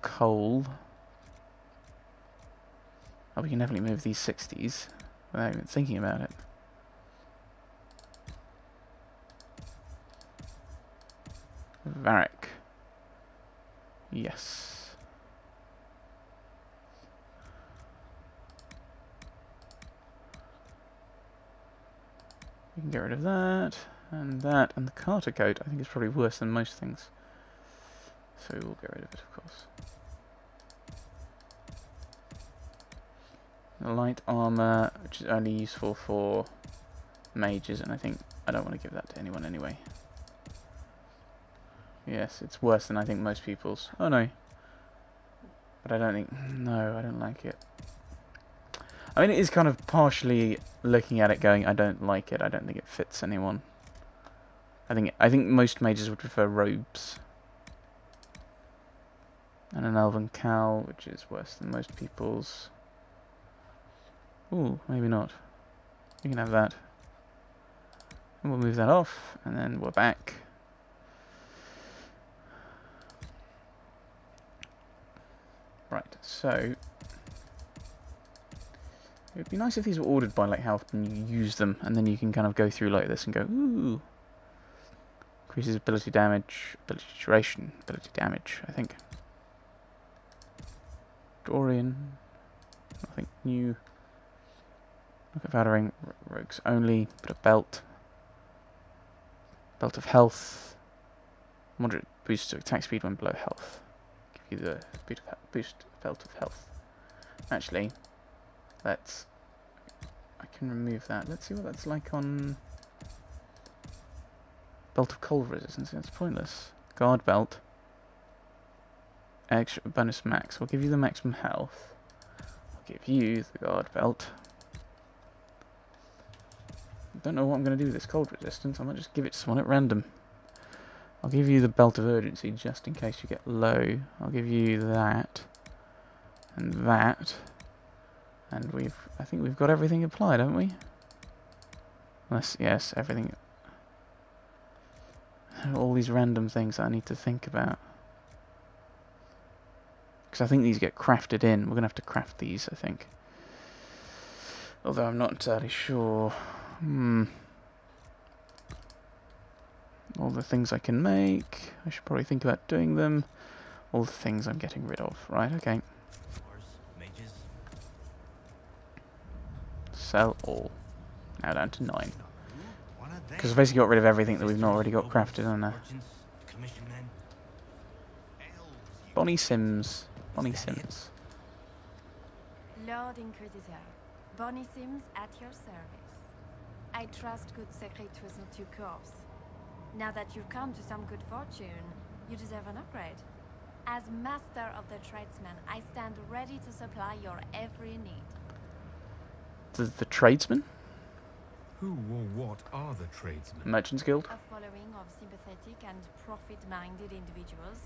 coal. Oh, we can definitely move these 60s without even thinking about it. Varric. Yes. We can get rid of that, and the Carter coat I think is probably worse than most things. So we'll get rid of it, of course. The light armor, which is only useful for mages, and I think I don't want to give that to anyone anyway. Yes, it's worse than I think most people's. Oh no. But I don't think... No, I don't like it. I mean, it is kind of partially looking at it going, I don't like it. I don't think it fits anyone. I think most mages would prefer robes. And an elven cowl, which is worse than most people's. Ooh, maybe not. You can have that. And we'll move that off, and then we're back. Right, so it would be nice if these were ordered by like health and you use them, and then you can kind of go through like this and go, ooh. Increases ability damage, ability duration, ability damage, I think. Dorian, nothing new. Look at Valorant, rogues only, put a belt. Belt of health. Moderate boost to attack speed when below health. Give you the boost belt of health. Actually, I can remove that. Let's see what that's like on belt of cold resistance. That's pointless. Guard belt. Extra bonus max. We'll give you the maximum health. I'll give you the guard belt. I don't know what I'm going to do with this cold resistance. I might just give it to someone at random. I'll give you the belt of urgency just in case you get low. I'll give you that and that, and I think we've got everything applied, haven't we? Unless, yes, everything. All these random things that I need to think about, because I think these get crafted in. We're gonna have to craft these, I think. Although I'm not entirely sure. All the things I can make, I should probably think about doing them. All the things I'm getting rid of. Right, okay. Sell all. Now down to 9. Because I've basically got rid of everything that we've not already got crafted on there. Bonnie Sims. Bonnie Sims. Lord Inquisitor, Bonnie Sims at your service. I trust good secret wasn't too coarse. Now that you've come to some good fortune, you deserve an upgrade. As master of the tradesman, I stand ready to supply your every need. The tradesman? Who or what are the tradesmen? Merchants Guild? A following of sympathetic and profit-minded individuals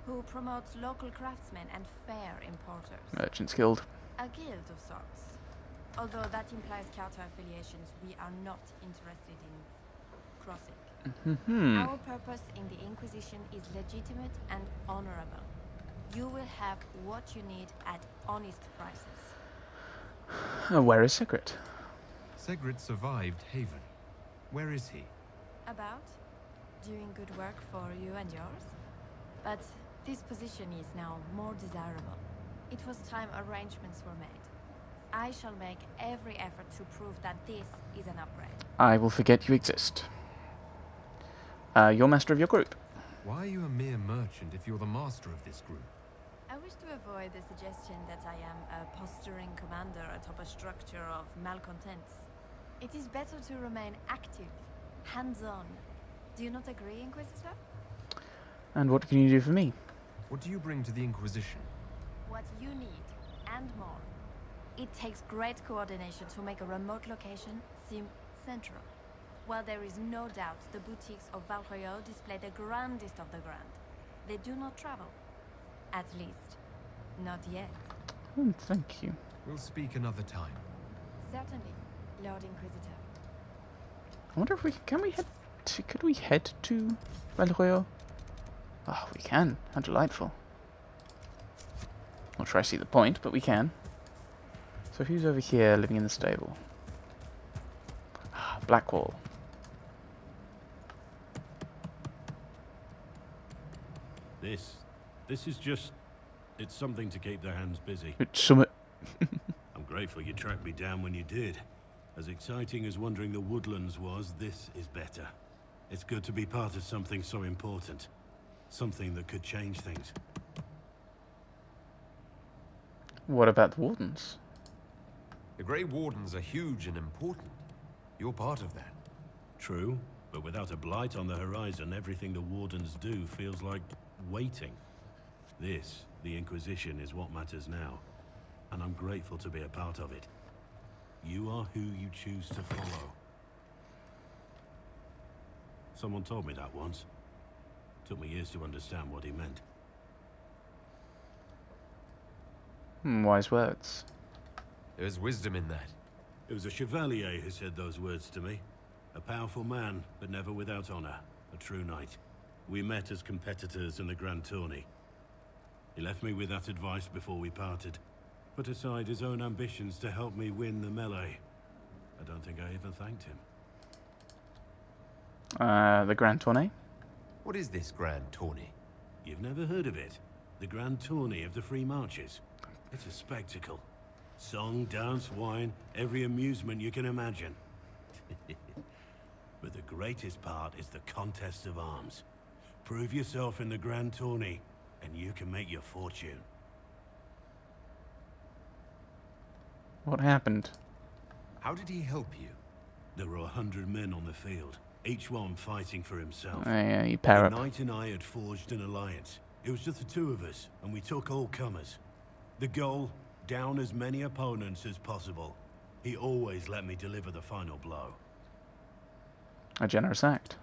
who promote local craftsmen and fair importers. Merchants Guild. A guild of sorts. Although that implies counter affiliations we are not interested in crossing. Our purpose in the Inquisition is legitimate and honorable. You will have what you need at honest prices. Where is Secret? Segret survived Haven. Where is he? About? Doing good work for you and yours? But this position is now more desirable. It was time arrangements were made. I shall make every effort to prove that this is an upgrade. I will forget you exist. You're master of your group. Why are you a mere merchant if you're the master of this group? I wish to avoid the suggestion that I am a posturing commander atop a structure of malcontents. It is better to remain active, hands-on. Do you not agree, Inquisitor? And what can you do for me? What do you bring to the Inquisition? What you need, and more. It takes great coordination to make a remote location seem central. While there is no doubt the boutiques of Valroyo display the grandest of the grand, they do not travel. At least, not yet. Thank you. We'll speak another time. Certainly, Lord Inquisitor. I wonder if we can we head to, could we head to Valroyo? Oh, we can. How delightful. Not sure I see the point, but we can. So who's over here living in the stable? Blackwall. This is just... It's something to keep their hands busy. It's summit. I'm grateful you tracked me down when you did. As exciting as wandering the woodlands was, this is better. It's good to be part of something so important. Something that could change things. What about the Wardens? The Grey Wardens are huge and important. You're part of that. True, but without a blight on the horizon, everything the Wardens do feels like waiting. This, the Inquisition, is what matters now. And I'm grateful to be a part of it. You are who you choose to follow. Someone told me that once. Took me years to understand what he meant. Wise words. There's wisdom in that. It was a chevalier who said those words to me. A powerful man, but never without honor. A true knight. We met as competitors in the Grand Tourney. He left me with that advice before we parted. Put aside his own ambitions to help me win the melee. I don't think I even thanked him. The Grand Tourney? What is this Grand Tourney? You've never heard of it? The Grand Tourney of the Free Marches. It's a spectacle. Song, dance, wine, every amusement you can imagine. But the greatest part is the contest of arms. Prove yourself in the Grand Tourney, and you can make your fortune. What happened? How did he help you? There were 100 men on the field, each one fighting for himself. Oh yeah, you pair The up. knight and I had forged an alliance. It was just the two of us, and we took all comers. The goal, down as many opponents as possible. He always let me deliver the final blow. A generous act.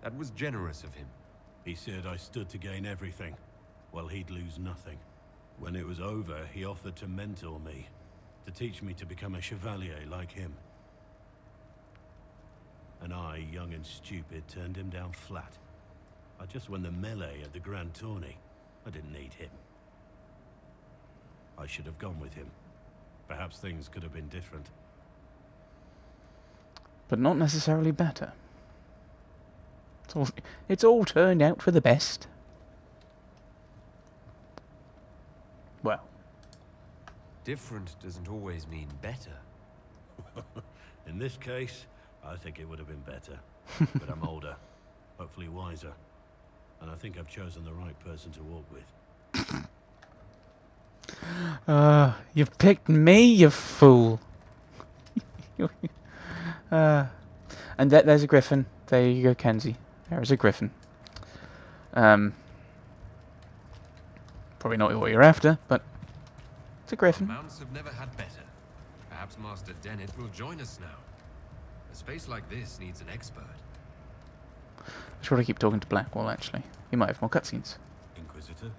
That was generous of him. He said I stood to gain everything, while he'd lose nothing. When it was over, he offered to mentor me, to teach me to become a chevalier like him. And I, young and stupid, turned him down flat. I just won the melee at the Grand Tourney. I didn't need him. I should have gone with him. Perhaps things could have been different. But not necessarily better. It's all turned out for the best. Well. Different doesn't always mean better. In this case, I think it would have been better. But I'm older, hopefully wiser. And I think I've chosen the right person to walk with. You've picked me, you fool. And there's a griffin. There you go, Kenzie. There's a griffin. Probably not what you're after, but it's a griffin. Mounts have never had better. Perhaps Master Dennett will join us now. A space like this needs an expert. I should probably keep talking to Blackwall, actually. He might have more cutscenes. Inquisitor?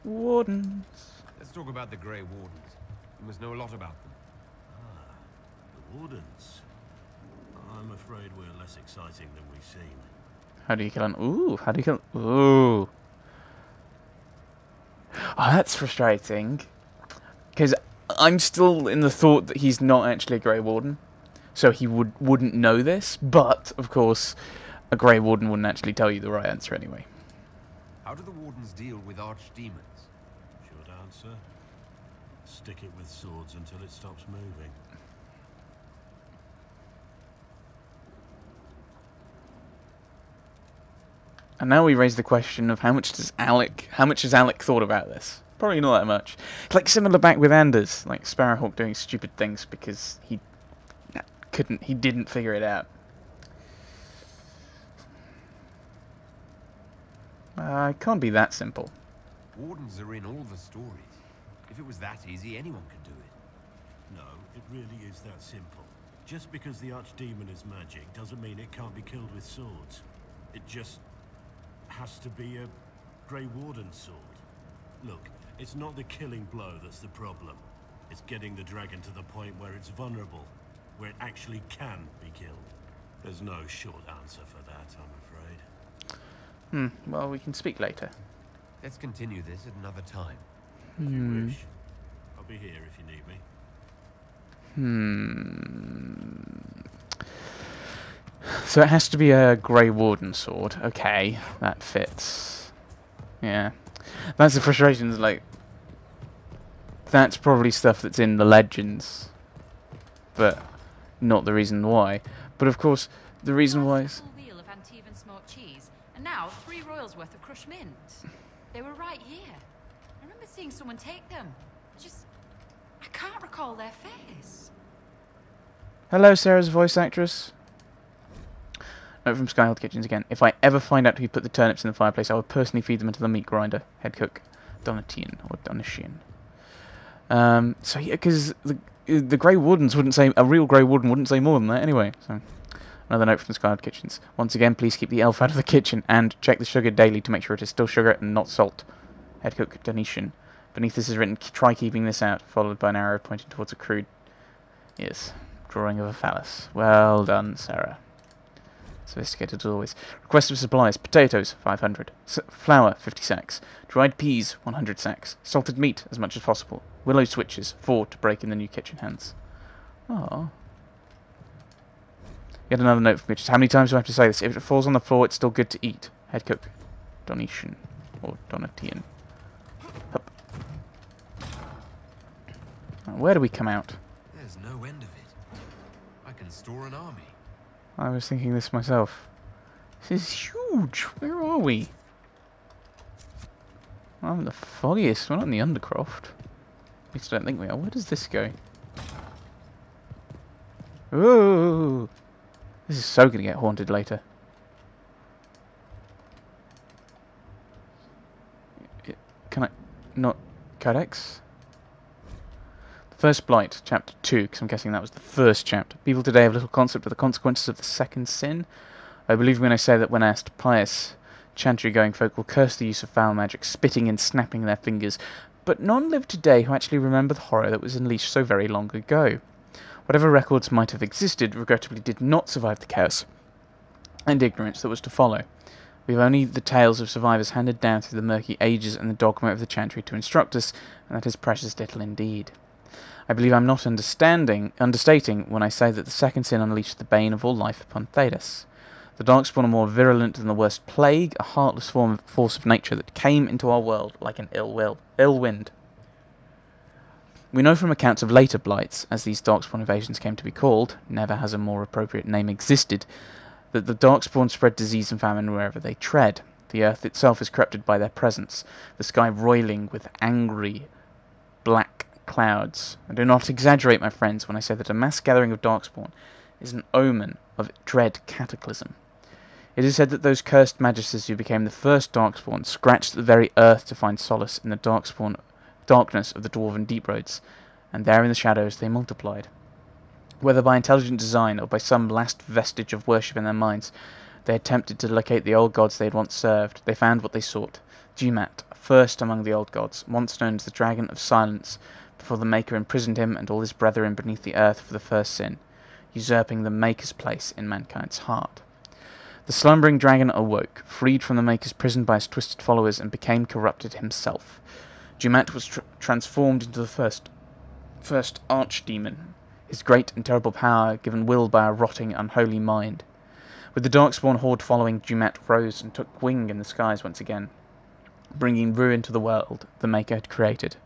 Wardens. Let's talk about the Grey Wardens. You must know a lot about them. Ah, the Wardens. I'm afraid we're less exciting than we've seen. How do you kill an... Ooh, how do you kill... Ooh. Oh, that's frustrating. Because I'm still in the thought that he's not actually a Grey Warden. So he wouldn't know this. But, of course, a Grey Warden wouldn't actually tell you the right answer anyway. How do the Wardens deal with archdemons? Short answer. Stick it with swords until it stops moving. And now we raise the question of how much has Alec thought about this? Probably not that much. It's like similar back with Anders, like Sparrowhawk doing stupid things because he didn't figure it out. It can't be that simple. Wardens are in all the stories. If it was that easy, anyone could do it. No, it really is that simple. Just because the archdemon is magic doesn't mean it can't be killed with swords. It just has to be a Grey Warden sword. Look, it's not the killing blow that's the problem. It's getting the dragon to the point where it's vulnerable, where it actually can be killed. There's no short answer for that, I'm afraid. Well, we can speak later. Let's continue this at another time. As you wish. I'll be here if you need me. So it has to be a Grey Warden sword. Okay, that fits. Yeah. That's the frustration, is like... That's probably stuff that's in the legends. But not the reason why. But of course, the reason why is... Full wheel of Antivan smoked cheese, and now 3 royals worth of crushed mint. They were right here. I remember seeing someone take them. I can't recall their face. Hello, Sarah's voice actress. Note from Skyhold Kitchens again. If I ever find out who put the turnips in the fireplace, I will personally feed them into the meat grinder. Head cook, Donatian or Donatian. So yeah, because the Grey Wardens wouldn't say, a real Grey Warden wouldn't say more than that anyway. So another note from Skyhold Kitchens. Once again, please keep the elf out of the kitchen and check the sugar daily to make sure it is still sugar and not salt. Head cook, Donatian. Beneath this is written, try keeping this out, followed by an arrow pointing towards a crude, yes, drawing of a phallus. Well done, Sarah. Sophisticated as always. Request of supplies. Potatoes, 500. Flour, 50 sacks. Dried peas, 100 sacks. Salted meat, as much as possible. Willow switches, 4 to break in the new kitchen hands. Oh. Yet another note from Mitch. How many times do I have to say this? If it falls on the floor, it's still good to eat. Head cook, Donatian or Donatian. Hup. Where do we come out? There's no end of it. I can store an army. I was thinking this myself. This is huge. Where are we? I'm the foggiest. We're not in the Undercroft. At least I don't think we are. Where does this go? Ooh! This is so going to get haunted later. Can I not... Codex? First Blight, Chapter 2, because I'm guessing that was the first chapter. People today have little concept of the consequences of the second sin. I believe when I say that when asked, pious, chantry-going folk will curse the use of foul magic, spitting and snapping their fingers, but none live today who actually remember the horror that was unleashed so very long ago. Whatever records might have existed, regrettably did not survive the chaos and ignorance that was to follow. We have only the tales of survivors handed down through the murky ages and the dogma of the chantry to instruct us, and that is precious little indeed. I believe I'm not understating when I say that the second sin unleashed the bane of all life upon Thedas. The Darkspawn are more virulent than the worst plague, a heartless force of nature that came into our world like an ill wind. We know from accounts of later blights, as these Darkspawn invasions came to be called, never has a more appropriate name existed, that the Darkspawn spread disease and famine wherever they tread. The earth itself is corrupted by their presence, the sky roiling with angry, black clouds. I do not exaggerate, my friends, when I say that a mass gathering of Darkspawn is an omen of dread cataclysm. It is said that those cursed magisters who became the first Darkspawn scratched the very earth to find solace in the darkness of the dwarven deep roads, and there in the shadows they multiplied. Whether by intelligent design or by some last vestige of worship in their minds, they attempted to locate the old gods they had once served. They found what they sought. Jumat, first among the old gods, once known as the Dragon of Silence, before the Maker imprisoned him and all his brethren beneath the earth for the first sin, usurping the Maker's place in mankind's heart. The slumbering dragon awoke, freed from the Maker's prison by his twisted followers, and became corrupted himself. Jumat was transformed into the first archdemon, his great and terrible power given will by a rotting, unholy mind. With the Darkspawn horde following, Jumat rose and took wing in the skies once again, bringing ruin to the world the Maker had created.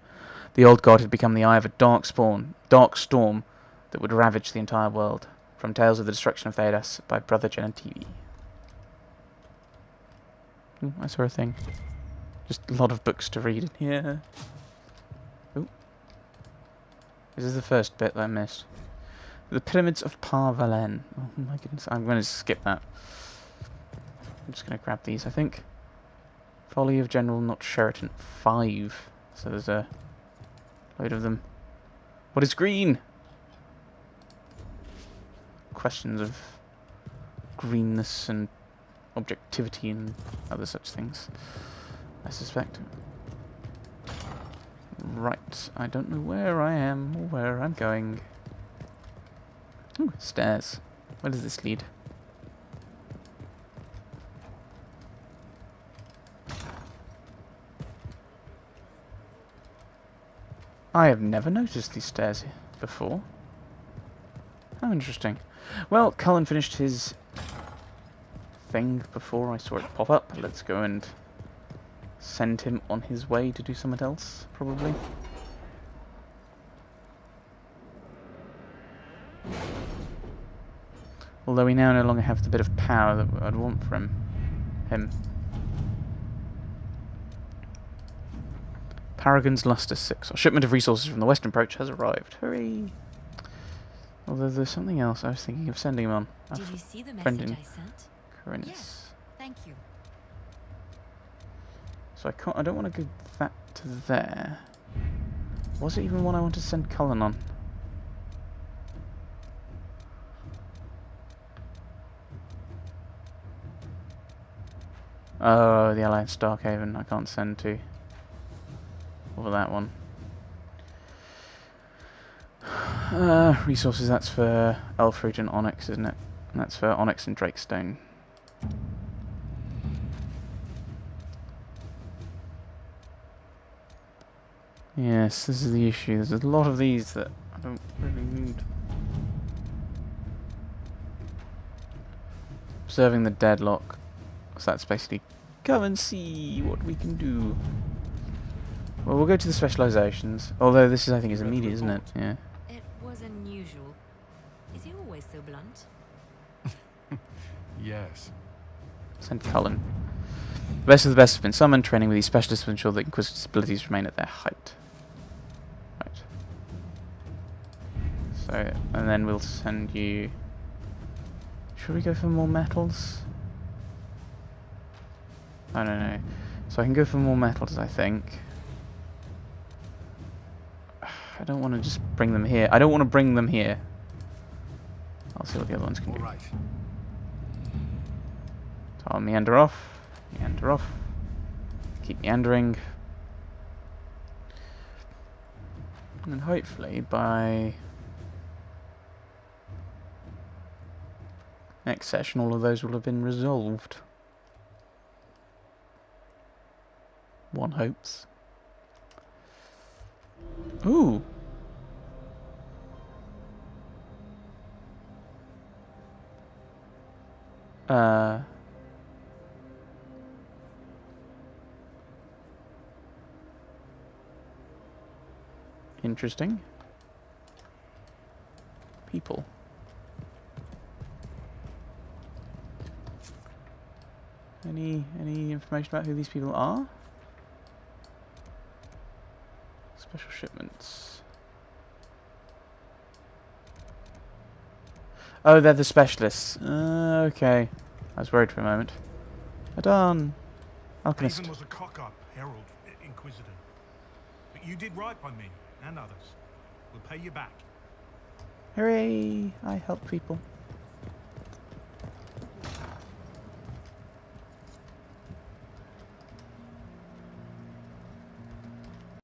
The old god had become the eye of a dark storm that would ravage the entire world. From Tales of the Destruction of Thedas by Brother Genetivi. Ooh, I saw a thing. Just a lot of books to read in here. Ooh. This is the first bit that I missed. The Pyramids of Parvalen. Oh my goodness, I'm going to skip that. I'm just going to grab these, I think. Folly of General Not Sheraton 5. So there's a load of them. What is green? Questions of greenness and objectivity and other such things, I suspect. Right, I don't know where I am or where I'm going. Ooh, stairs. Where does this lead? I have never noticed these stairs here before. How interesting. Well, Cullen finished his thing before I saw it pop up. Let's go and send him on his way to do something else, probably. Although we now no longer have the bit of power that I'd want from him. Paragon's Luster 6. Our shipment of resources from the Western Approach has arrived. Hooray! Although there's something else I was thinking of sending him on. Did you see the friend message in I sent? Corinth. Yes, thank you. So I don't want to go that to there. Was it even one I want to send Cullen on? Oh, the Alliance Darkhaven. I can't send to. Over that one. Resources, that's for Elfruit and Onyx, isn't it? And that's for Onyx and Drakestone. Yes, this is the issue. There's a lot of these that I don't really need. Observing the deadlock. So that's basically come and see what we can do. Well, we'll go to the specializations. Although this is, I think, is immediate, isn't it? Yeah. It was unusual. Is he always so blunt? Yes. Send Cullen. The best of the best have been summoned. Training with these specialists will ensure that Inquisitor's abilities remain at their height. Right. So, and then we'll send you... Should we go for more metals? I don't know. So I can go for more metals, I think. I don't want to just bring them here. I don't want to bring them here. I'll see what the other ones can do. Right. So I'll meander off. Meander off. Keep meandering. And hopefully by next session all of those will have been resolved. One hopes. Ooh. Interesting. People. Any information about who these people are? Special shipments. Oh, they're the specialists. Okay. I was worried for a moment. Adon. Alchemist. Haven was a cock-up, Herald, Inquisitor. But you did right by me, and others. We'll pay you back. Hooray! I help people.